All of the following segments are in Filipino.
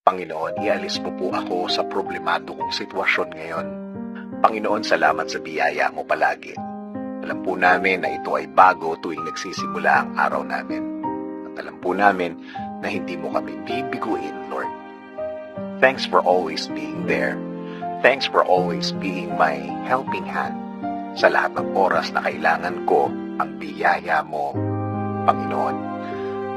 Panginoon, ialis mo po ako sa problemado kong sitwasyon ngayon. Panginoon, salamat sa biyaya mo palagi. Alam po namin na ito ay bago tuwing nagsisimula ang araw namin. At alam po namin na hindi mo kami bibiguin, Lord. Thanks for always being there. Thanks for always being my helping hand. Sa lahat ng oras na kailangan ko ang biyaya mo, Panginoon.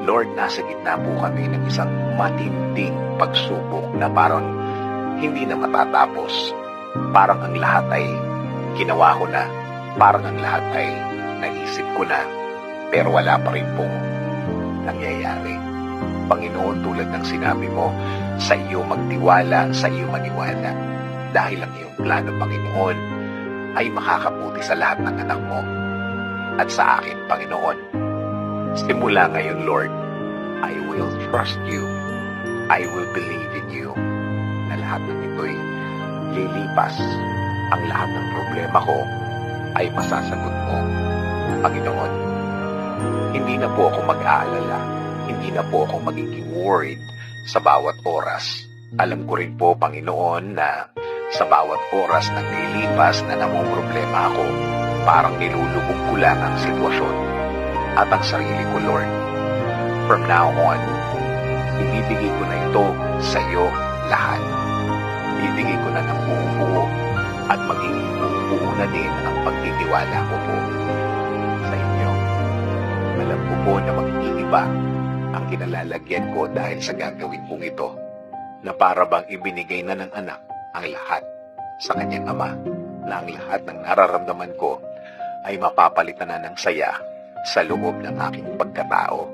Lord, nasa gitna po kami ng isang matinding pagsubok na parang hindi na matatapos. Parang ang lahat ay ginawa ko na. Parang ang lahat ay naisip ko na. Pero wala pa rin pong nangyayari. Panginoon, tulad ng sinabi mo, sa iyo magtiwala, sa iyo maniwala. Dahil ang iyong plano, Panginoon, ay makakabuti sa lahat ng anak mo. At sa akin, Panginoon, simula ngayon, Lord, I will trust you. I will believe in you na lahat ng ito'y lilipas. Ang lahat ng problema ko ay masasagot mo, Panginoon. Hindi na po ako mag-aalala. Hindi na po ako magiging worried sa bawat oras. Alam ko rin po, Panginoon, na sa bawat oras na nililipas na namumroblema ako, parang nilulubog ko lang ang sitwasyon at ang sarili ko, Lord. From now on, ibibigay ko na ito sa iyo lahat. Ibibigay ko na ng buo-buo at magiging buo-buo na din ang pagtitiwala ko po sa inyo. Alam ko po na mag-iiba ang kinalalagyan ko dahil sa gagawin kong ito, na para bang ibinigay na ng anak ang lahat sa kanyang ama, na ang lahat ng nararamdaman ko ay mapapalitan na ng saya sa loob ng aking pagkatao.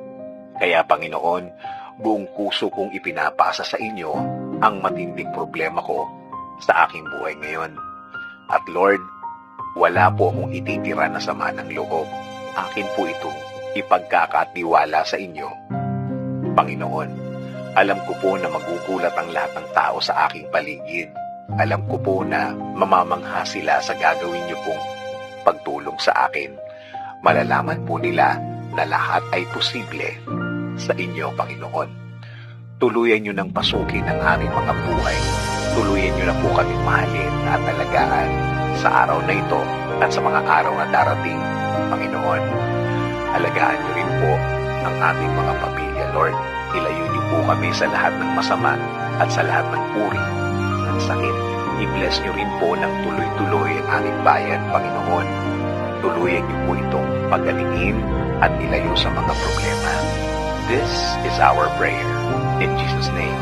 Kaya, Panginoon, buong puso kong ipinapasa sa inyo ang matinding problema ko sa aking buhay ngayon. At Lord, wala po akong ititira na sama ng loob. Akin po itong ipagkakatiwala sa inyo. Panginoon, alam ko po na magugulat ang lahat ng tao sa aking paligid. Alam ko po na mamamangha sila sa gagawin niyo pong pagtulong sa akin. Malalaman po nila na lahat ay posible sa inyo, Panginoon. Tuluyan niyo ng pasukin ang aming mga buhay. Tuluyan niyo na po kami mahalin at alagaan sa araw na ito at sa mga araw na darating, Panginoon. Alagaan niyo rin po ang aming mga pamilya, Lord. Ilayo niyo po kami sa lahat ng masama at sa lahat ng uri ng sakit. I-bless niyo rin po ng tuloy-tuloy ang aming bayan, Panginoon. Tuluyan niyo po itong pagalingin at ilayo sa mga problema. This is our prayer. In Jesus' name,